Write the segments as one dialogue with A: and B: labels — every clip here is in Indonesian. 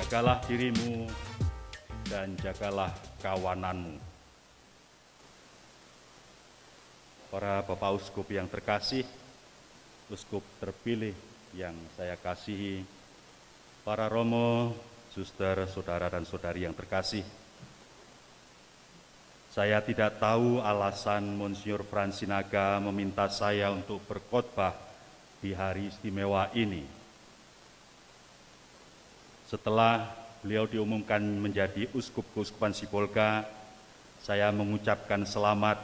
A: Jagalah dirimu dan jagalah kawananmu. Para Bapak Uskup yang terkasih, Uskup terpilih yang saya kasihi, para romo, suster, saudara dan saudari yang terkasih, saya tidak tahu alasan Monsinyur Frans Sinaga meminta saya untuk berkhotbah di hari istimewa ini. Setelah beliau diumumkan menjadi Uskup Keuskupan Sibolga, saya mengucapkan selamat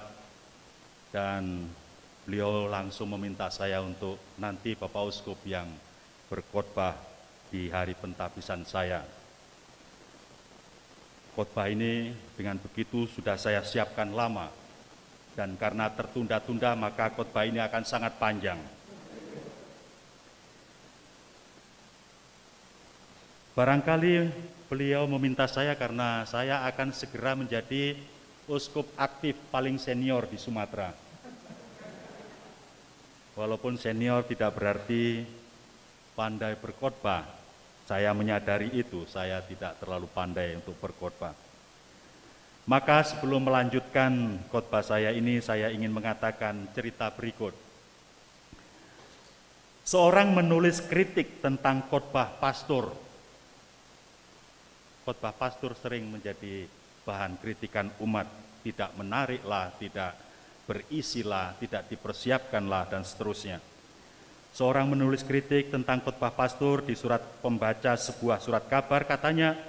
A: dan beliau langsung meminta saya untuk nanti Bapak Uskup yang berkhotbah di hari pentabisan saya. Khotbah ini dengan begitu sudah saya siapkan lama, dan karena tertunda-tunda maka khotbah ini akan sangat panjang. Barangkali beliau meminta saya karena saya akan segera menjadi uskup aktif paling senior di Sumatera. Walaupun senior tidak berarti pandai berkhotbah, saya menyadari itu, saya tidak terlalu pandai untuk berkhotbah. Maka sebelum melanjutkan khotbah saya ini, saya ingin mengatakan cerita berikut. Seorang menulis kritik tentang khotbah pastor. Khotbah pastor sering menjadi bahan kritikan umat, tidak menariklah, tidak berisilah, tidak dipersiapkanlah, dan seterusnya. Seorang menulis kritik tentang khotbah pastor di surat pembaca sebuah surat kabar, katanya,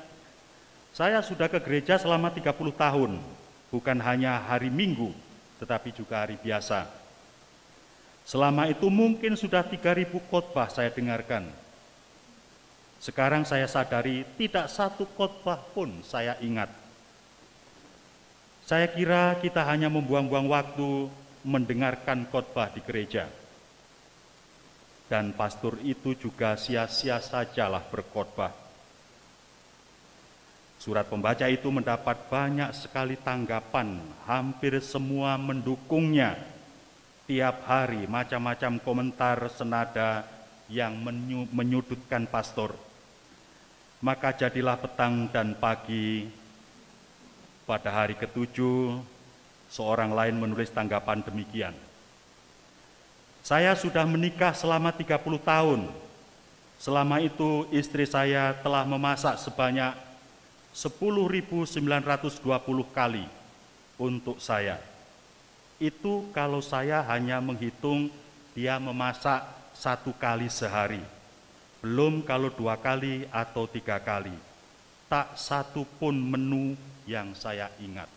A: saya sudah ke gereja selama 30 tahun, bukan hanya hari Minggu, tetapi juga hari biasa. Selama itu mungkin sudah 3.000 khotbah saya dengarkan. Sekarang saya sadari tidak satu khotbah pun saya ingat. Saya kira kita hanya membuang-buang waktu mendengarkan khotbah di gereja. Dan pastor itu juga sia-sia sajalah berkhotbah. Surat pembaca itu mendapat banyak sekali tanggapan, hampir semua mendukungnya. Tiap hari macam-macam komentar senada yang menyudutkan pastor. Maka jadilah petang dan pagi, pada hari ke-7, seorang lain menulis tanggapan demikian. Saya sudah menikah selama 30 tahun. Selama itu istri saya telah memasak sebanyak 10.920 kali untuk saya. Itu kalau saya hanya menghitung dia memasak 1 kali sehari. Belum kalau 2 kali atau 3 kali. Tak satu pun menu yang saya ingat.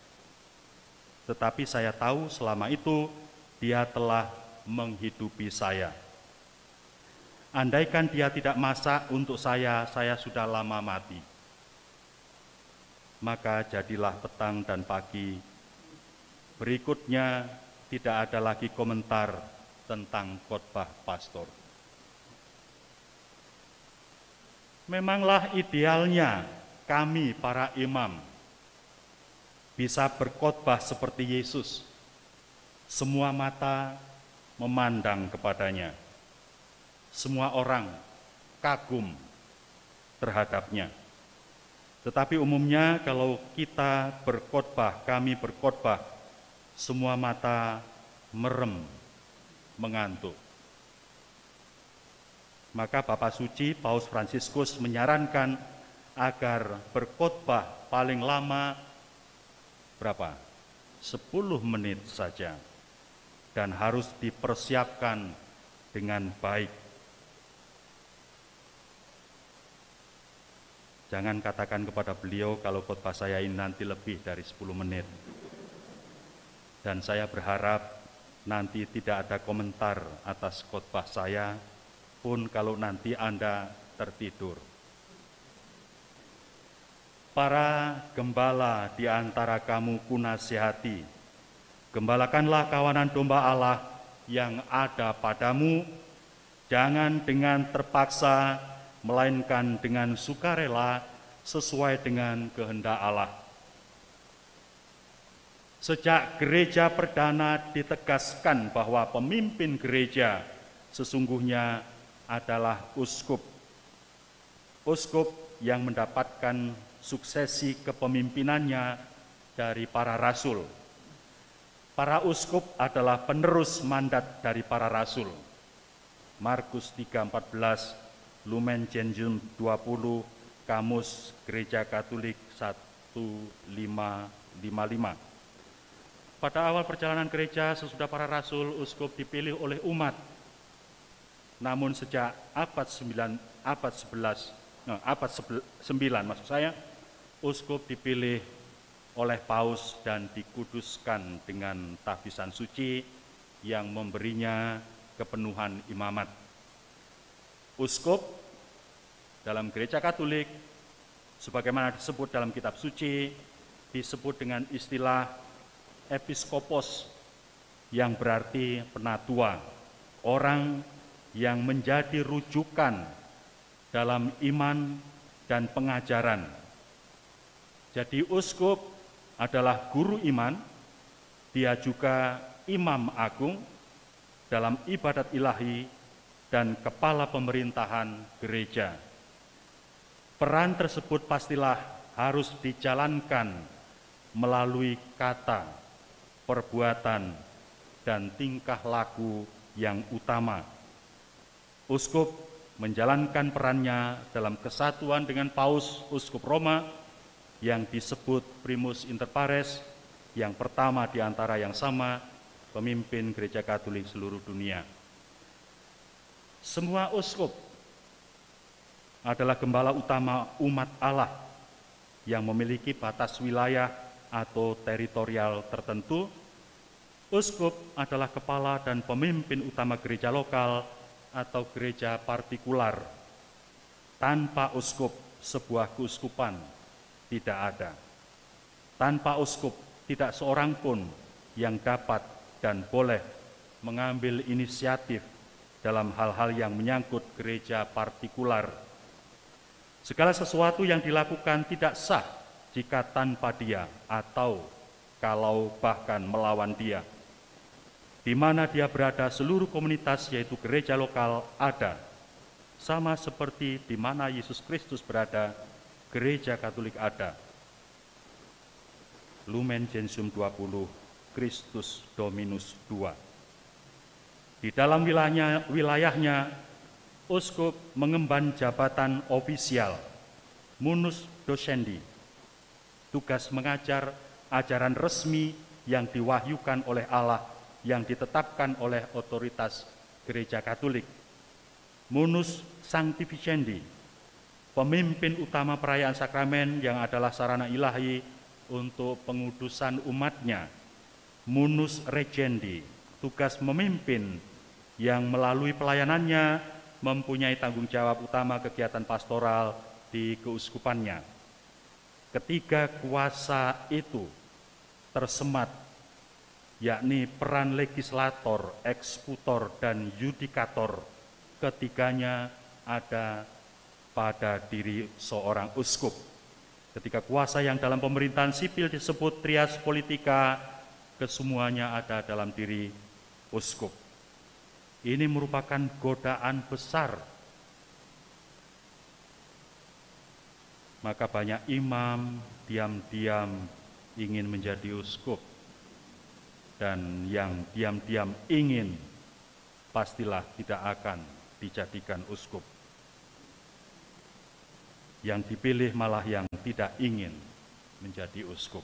A: Tetapi saya tahu selama itu dia telah menghidupi saya. Andaikan dia tidak masak untuk saya sudah lama mati. Maka jadilah petang dan pagi. Berikutnya tidak ada lagi komentar tentang khotbah pastor. Memanglah idealnya kami para imam bisa berkhotbah seperti Yesus. Semua mata memandang kepadanya. Semua orang kagum terhadapnya. Tetapi umumnya kalau kita berkhotbah, kami berkhotbah, semua mata merem, mengantuk. Maka Bapak Suci Paus Fransiskus menyarankan agar berkhotbah paling lama berapa? 10 menit saja, dan harus dipersiapkan dengan baik. Jangan katakan kepada beliau kalau khotbah saya ini nanti lebih dari 10 menit. Dan saya berharap nanti tidak ada komentar atas khotbah saya, pun kalau nanti Anda tertidur. Para gembala di antara kamu kunasihati, gembalakanlah kawanan domba Allah yang ada padamu, jangan dengan terpaksa, melainkan dengan sukarela sesuai dengan kehendak Allah. Sejak gereja perdana ditegaskan bahwa pemimpin gereja sesungguhnya adalah uskup. Uskup yang mendapatkan suksesi kepemimpinannya dari para rasul. Para uskup adalah penerus mandat dari para rasul. Markus 3:14, Lumen Gentium 20, Kamus Gereja Katolik 1555. Pada awal perjalanan gereja sesudah para rasul, uskup dipilih oleh umat. Namun sejak abad 9 maksud saya, uskup dipilih oleh paus dan dikuduskan dengan tahbisan suci yang memberinya kepenuhan imamat. Uskup dalam gereja Katolik, sebagaimana disebut dalam kitab suci, disebut dengan istilah episkopos, yang berarti penatua, orang yang menjadi rujukan dalam iman dan pengajaran. Jadi uskup adalah guru iman, dia juga imam agung dalam ibadat ilahi dan kepala pemerintahan gereja. Peran tersebut pastilah harus dijalankan melalui kata, perbuatan, dan tingkah laku yang utama. Uskup menjalankan perannya dalam kesatuan dengan Paus Uskup Roma yang disebut primus inter pares, yang pertama di antara yang sama, pemimpin gereja Katolik seluruh dunia. Semua uskup adalah gembala utama umat Allah yang memiliki batas wilayah atau teritorial tertentu. Uskup adalah kepala dan pemimpin utama gereja lokal atau gereja partikular. Tanpa uskup, sebuah keuskupan tidak ada. Tanpa uskup, tidak seorang pun yang dapat dan boleh mengambil inisiatif dalam hal-hal yang menyangkut gereja partikular. Segala sesuatu yang dilakukan tidak sah jika tanpa dia atau kalau bahkan melawan dia. Di mana dia berada, seluruh komunitas yaitu gereja lokal ada. Sama seperti di mana Yesus Kristus berada, gereja Katolik ada. Lumen Gentium 20, Christus Dominus 2. Di dalam wilayahnya, uskup mengemban jabatan ofisial, munus docendi, tugas mengajar ajaran resmi yang diwahyukan oleh Allah, yang ditetapkan oleh otoritas gereja Katolik. Munus sanctificendi, pemimpin utama perayaan sakramen yang adalah sarana ilahi untuk pengudusan umatnya. Munus regendi, tugas memimpin yang melalui pelayanannya mempunyai tanggung jawab utama kegiatan pastoral di keuskupannya. Ketiga kuasa itu tersemat, yakni peran legislator, eksekutor, dan yudikator. Ketiganya ada pada diri seorang uskup. Ketika kuasa yang dalam pemerintahan sipil disebut trias politika, kesemuanya ada dalam diri uskup. Ini merupakan godaan besar. Maka banyak imam diam-diam ingin menjadi uskup, dan yang diam-diam ingin pastilah tidak akan dijadikan uskup. Yang dipilih malah yang tidak ingin menjadi uskup.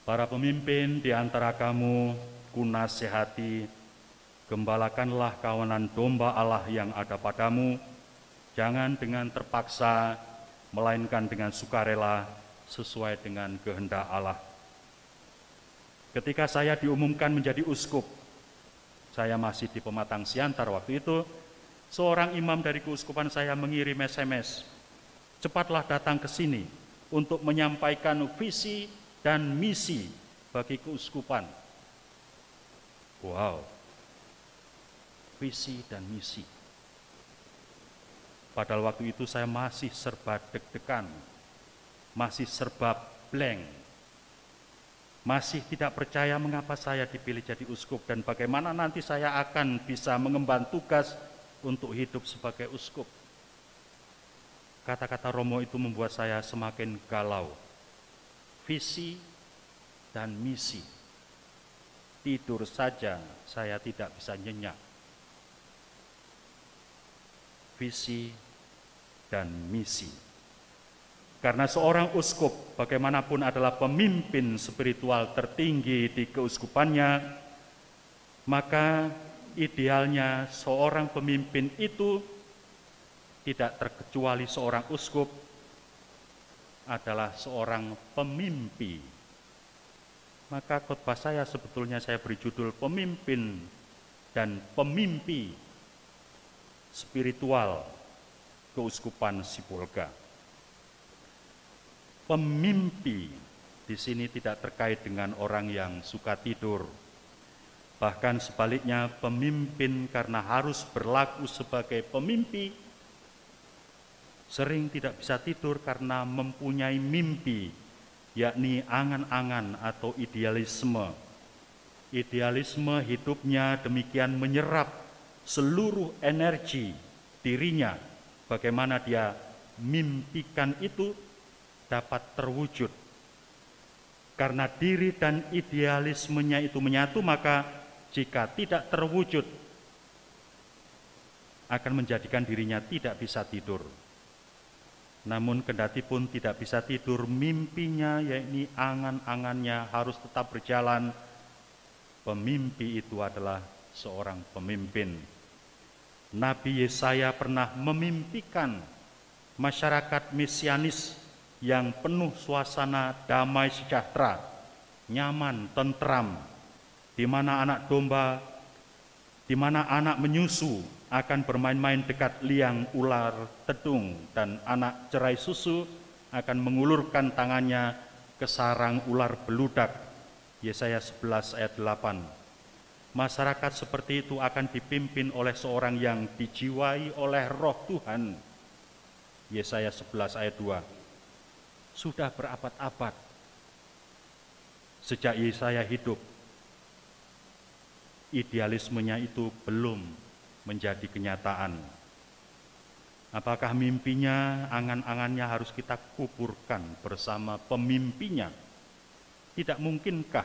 A: Para pemimpin di antara kamu, kunasehati, gembalakanlah kawanan domba Allah yang ada padamu, jangan dengan terpaksa, melainkan dengan sukarela sesuai dengan kehendak Allah. Ketika saya diumumkan menjadi uskup, saya masih di Pematang Siantar waktu itu, seorang imam dari keuskupan saya mengirim SMS, cepatlah datang ke sini untuk menyampaikan visi dan misi bagi keuskupan. Wow, visi dan misi. Padahal waktu itu saya masih serba deg-degan, masih serba blank, masih tidak percaya mengapa saya dipilih jadi uskup dan bagaimana nanti saya akan bisa mengemban tugas untuk hidup sebagai uskup. Kata-kata Romo itu membuat saya semakin galau. Visi dan misi. Tidur saja saya tidak bisa nyenyak. Visi dan misi. Karena seorang uskup bagaimanapun adalah pemimpin spiritual tertinggi di keuskupannya, maka idealnya seorang pemimpin itu tidak terkecuali seorang uskup adalah seorang pemimpi. Maka khotbah saya sebetulnya saya beri judul pemimpin dan pemimpi spiritual Keuskupan Sibolga. Pemimpi di sini tidak terkait dengan orang yang suka tidur. Bahkan sebaliknya, pemimpin karena harus berlaku sebagai pemimpi sering tidak bisa tidur karena mempunyai mimpi, yakni angan-angan atau idealisme. Idealisme hidupnya demikian menyerap seluruh energi dirinya, bagaimana dia mimpikan itu dapat terwujud. Karena diri dan idealismenya itu menyatu, maka jika tidak terwujud akan menjadikan dirinya tidak bisa tidur. Namun kendati pun tidak bisa tidur, mimpinya yakni angan-angannya harus tetap berjalan. Pemimpi itu adalah seorang pemimpin. Nabi Yesaya pernah memimpikan masyarakat mesianis yang penuh suasana damai sejahtera, nyaman, tentram, di mana anak domba, di mana anak menyusu akan bermain-main dekat liang ular tedung, dan anak cerai susu akan mengulurkan tangannya ke sarang ular beludak. Yesaya 11 ayat 8. Masyarakat seperti itu akan dipimpin oleh seorang yang dijiwai oleh Roh Tuhan. Yesaya 11 ayat 2. Sudah berabad-abad sejak Yesaya hidup, idealismenya itu belum menjadi kenyataan. Apakah mimpinya, angan-angannya harus kita kuburkan bersama pemimpinya? Tidak mungkinkah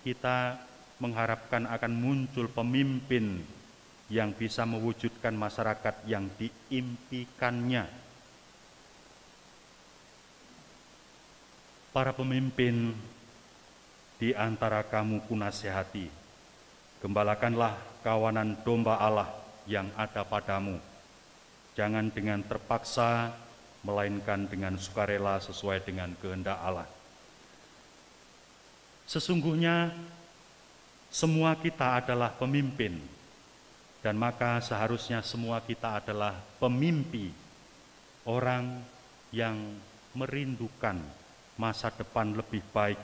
A: kita mengharapkan akan muncul pemimpin yang bisa mewujudkan masyarakat yang diimpikannya? Para pemimpin di antara kamu kunasihati, gembalakanlah kawanan domba Allah yang ada padamu. Jangan dengan terpaksa, melainkan dengan sukarela sesuai dengan kehendak Allah. Sesungguhnya semua kita adalah pemimpin, dan maka seharusnya semua kita adalah pemimpi, orang yang merindukan masa depan lebih baik.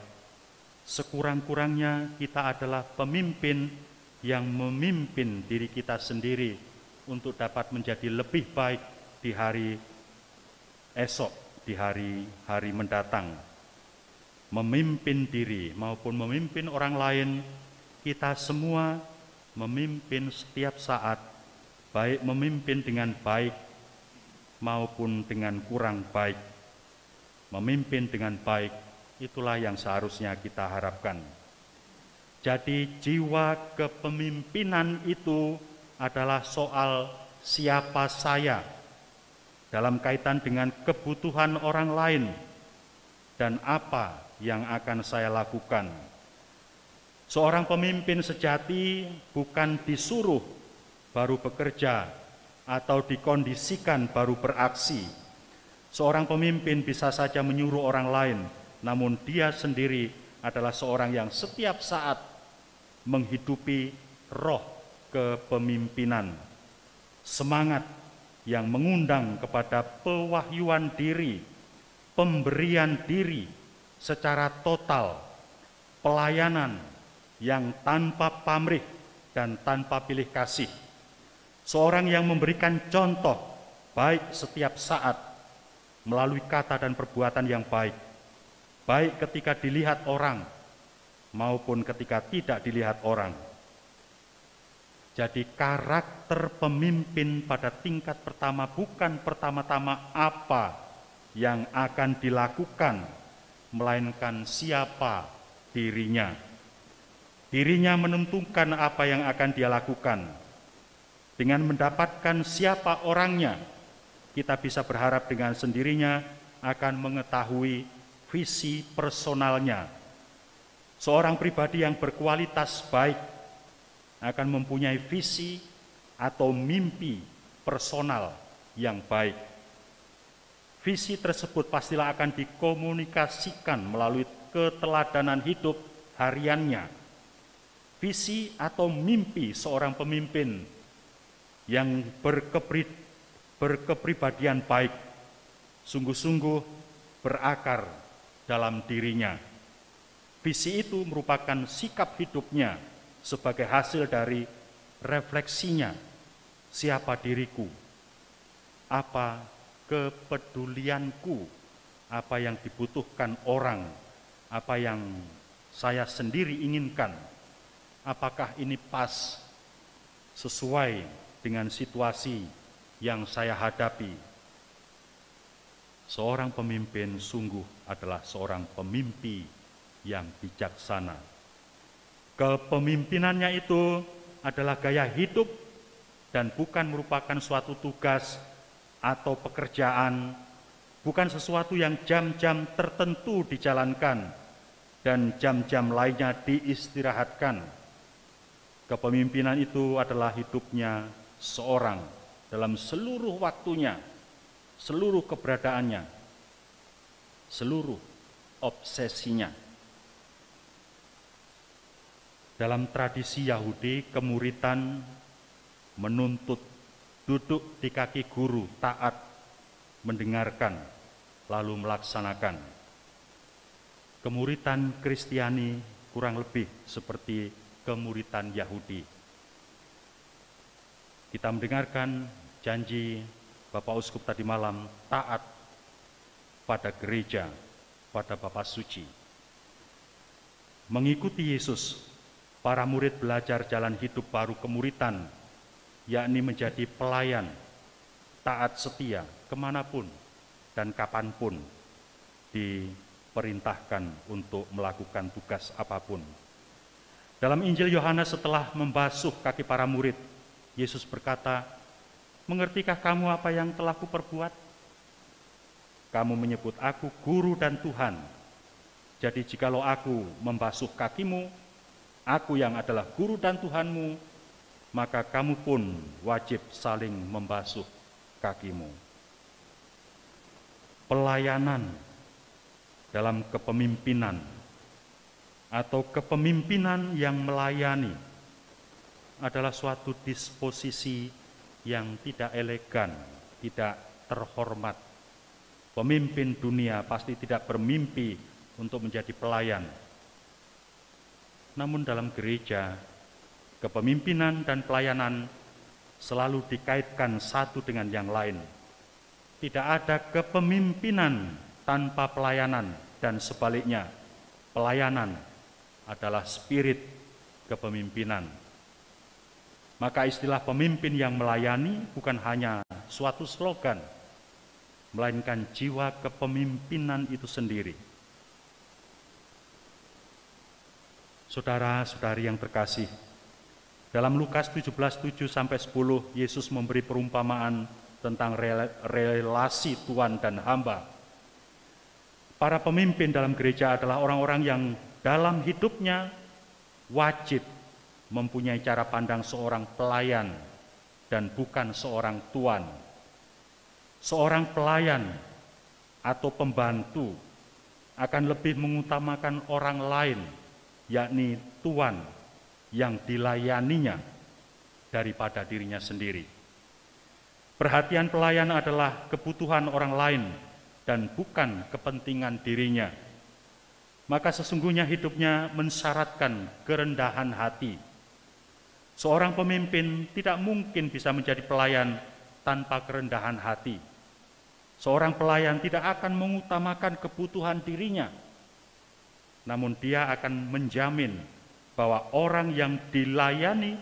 A: Sekurang-kurangnya kita adalah pemimpin yang memimpin diri kita sendiri untuk dapat menjadi lebih baik di hari esok, di hari-hari mendatang. Memimpin diri maupun memimpin orang lain, kita semua memimpin setiap saat, baik memimpin dengan baik maupun dengan kurang baik. Memimpin dengan baik, itulah yang seharusnya kita harapkan. Jadi jiwa kepemimpinan itu adalah soal siapa saya dalam kaitan dengan kebutuhan orang lain dan apa yang akan saya lakukan. Seorang pemimpin sejati bukan disuruh baru bekerja atau dikondisikan baru beraksi. Seorang pemimpin bisa saja menyuruh orang lain, namun dia sendiri adalah seorang yang setiap saat menghidupi roh kepemimpinan, semangat yang mengundang kepada pewahyuan diri, pemberian diri secara total, pelayanan yang tanpa pamrih dan tanpa pilih kasih. Seorang yang memberikan contoh baik setiap saat melalui kata dan perbuatan yang baik, baik ketika dilihat orang maupun ketika tidak dilihat orang. Jadi karakter pemimpin pada tingkat pertama bukan pertama-tama apa yang akan dilakukan, melainkan siapa dirinya. Dirinya menentukan apa yang akan dia lakukan. Dengan mendapatkan siapa orangnya, kita bisa berharap dengan sendirinya akan mengetahui visi personalnya. Seorang pribadi yang berkualitas baik akan mempunyai visi atau mimpi personal yang baik. Visi tersebut pastilah akan dikomunikasikan melalui keteladanan hidup hariannya. Visi atau mimpi seorang pemimpin yang berkepribadian baik sungguh-sungguh berakar dalam dirinya. Visi itu merupakan sikap hidupnya sebagai hasil dari refleksinya, siapa diriku, apa kepedulianku, apa yang dibutuhkan orang, apa yang saya sendiri inginkan, apakah ini pas sesuai dengan situasi yang saya hadapi. Seorang pemimpin sungguh adalah seorang pemimpi yang bijaksana. Kepemimpinannya itu adalah gaya hidup dan bukan merupakan suatu tugas atau pekerjaan, bukan sesuatu yang jam-jam tertentu dijalankan dan jam-jam lainnya diistirahatkan. Kepemimpinan itu adalah hidupnya seorang dalam seluruh waktunya, seluruh keberadaannya, seluruh obsesinya. Dalam tradisi Yahudi, kemuritan menuntut duduk di kaki guru, taat, mendengarkan, lalu melaksanakan. Kemuritan Kristiani kurang lebih seperti kemuritan Yahudi. Kita mendengarkan janji Bapak Uskup tadi malam, taat pada gereja, pada Bapa Suci. Mengikuti Yesus, para murid belajar jalan hidup baru kemuritan, yakni menjadi pelayan, taat setia kemanapun dan kapanpun diperintahkan untuk melakukan tugas apapun. Dalam Injil Yohanes setelah membasuh kaki para murid, Yesus berkata, "Mengertikah kamu apa yang telah kuperbuat? Kamu menyebut aku guru dan Tuhan. Jadi jikalau aku membasuh kakimu, aku yang adalah guru dan Tuhanmu, maka kamu pun wajib saling membasuh kakimu." Pelayanan dalam kepemimpinan atau kepemimpinan yang melayani adalah suatu disposisi yang tidak elegan, tidak terhormat. Pemimpin dunia pasti tidak bermimpi untuk menjadi pelayan. Namun dalam gereja, kepemimpinan dan pelayanan selalu dikaitkan satu dengan yang lain. Tidak ada kepemimpinan tanpa pelayanan dan sebaliknya, pelayanan adalah spirit kepemimpinan. Maka istilah pemimpin yang melayani bukan hanya suatu slogan, melainkan jiwa kepemimpinan itu sendiri. Saudara-saudari yang terkasih, dalam Lukas 17:7-10, Yesus memberi perumpamaan tentang relasi Tuhan dan hamba. Para pemimpin dalam gereja adalah orang-orang yang dalam hidupnya wajib mempunyai cara pandang seorang pelayan dan bukan seorang tuan. Seorang pelayan atau pembantu akan lebih mengutamakan orang lain, yakni tuan yang dilayaninya daripada dirinya sendiri. Perhatian pelayan adalah kebutuhan orang lain dan bukan kepentingan dirinya. Maka sesungguhnya hidupnya mensyaratkan kerendahan hati. Seorang pemimpin tidak mungkin bisa menjadi pelayan tanpa kerendahan hati. Seorang pelayan tidak akan mengutamakan kebutuhan dirinya, namun dia akan menjamin bahwa orang yang dilayani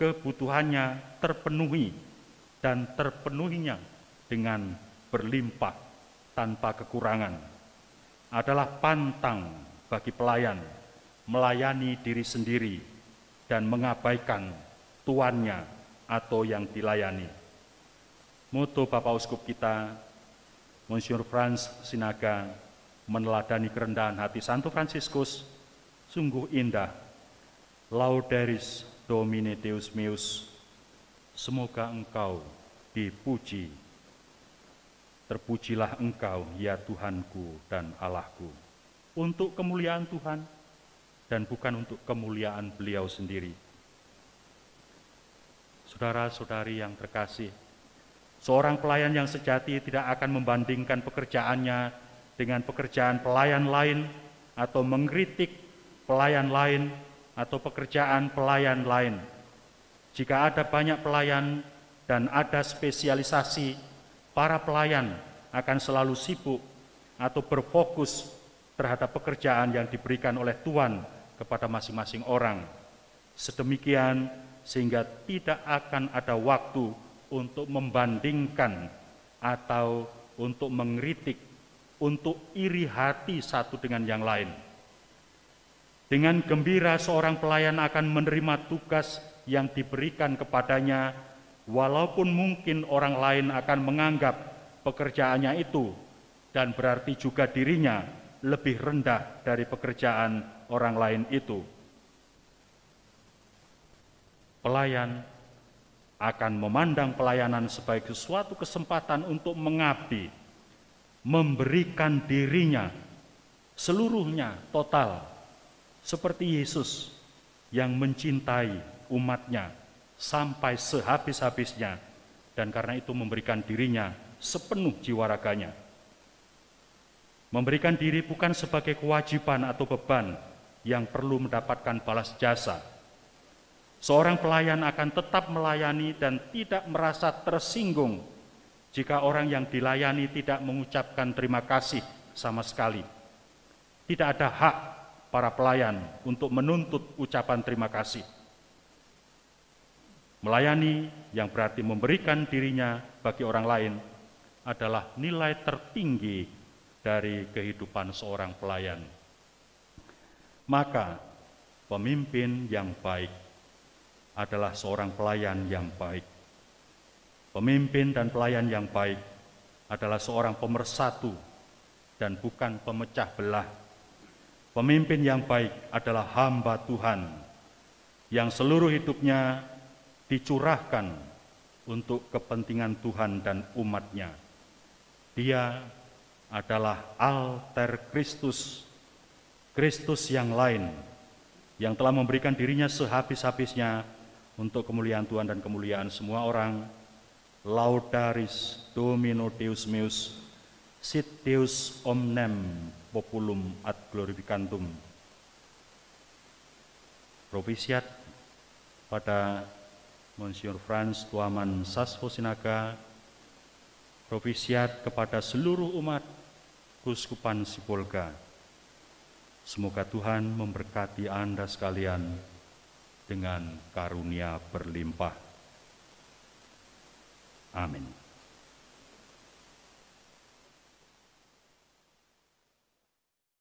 A: kebutuhannya terpenuhi dan terpenuhinya dengan berlimpah tanpa kekurangan adalah pantang bagi pelayan melayani diri sendiri dan mengabaikan tuannya atau yang dilayani. Moto Bapak Uskup kita, Monsignor Franz Sinaga, meneladani kerendahan hati Santo Fransiskus, sungguh indah. Lauderis Domine Deus meus, semoga Engkau dipuji. Terpujilah Engkau, ya Tuhanku dan Allahku, untuk kemuliaan Tuhan dan bukan untuk kemuliaan beliau sendiri. Saudara-saudari yang terkasih, seorang pelayan yang sejati tidak akan membandingkan pekerjaannya dengan pekerjaan pelayan lain atau mengkritik pelayan lain atau pekerjaan pelayan lain. Jika ada banyak pelayan dan ada spesialisasi, para pelayan akan selalu sibuk atau berfokus terhadap pekerjaan yang diberikan oleh Tuhan kepada masing-masing orang. Sedemikian sehingga tidak akan ada waktu untuk membandingkan atau untuk mengkritik, untuk iri hati satu dengan yang lain. Dengan gembira seorang pelayan akan menerima tugas yang diberikan kepadanya, walaupun mungkin orang lain akan menganggap pekerjaannya itu dan berarti juga dirinya lebih rendah dari pekerjaan orang lain itu. Pelayan akan memandang pelayanan sebagai suatu kesempatan untuk mengabdi, memberikan dirinya seluruhnya total, seperti Yesus yang mencintai umatnya sampai sehabis-habisnya dan karena itu memberikan dirinya sepenuh jiwa raganya. Memberikan diri bukan sebagai kewajiban atau beban yang perlu mendapatkan balas jasa. Seorang pelayan akan tetap melayani dan tidak merasa tersinggung jika orang yang dilayani tidak mengucapkan terima kasih sama sekali. Tidak ada hak para pelayan untuk menuntut ucapan terima kasih. Melayani yang berarti memberikan dirinya bagi orang lain adalah nilai tertinggi dari kehidupan seorang pelayan. Maka pemimpin yang baik adalah seorang pelayan yang baik. Pemimpin dan pelayan yang baik adalah seorang pemersatu dan bukan pemecah belah. Pemimpin yang baik adalah hamba Tuhan yang seluruh hidupnya dicurahkan untuk kepentingan Tuhan dan umatnya. Dia adalah alter Kristus, Kristus yang lain, yang telah memberikan dirinya sehabis-habisnya untuk kemuliaan Tuhan dan kemuliaan semua orang. Laudaris Domino Deus meus, sit Deus omnem populum ad glorificantum. Propitiat pada Monsignor Franz Tuaman Sasvo Sinaga, propitiat kepada seluruh umat Keuskupan Sibolga. Semoga Tuhan memberkati Anda sekalian dengan karunia berlimpah. Amin.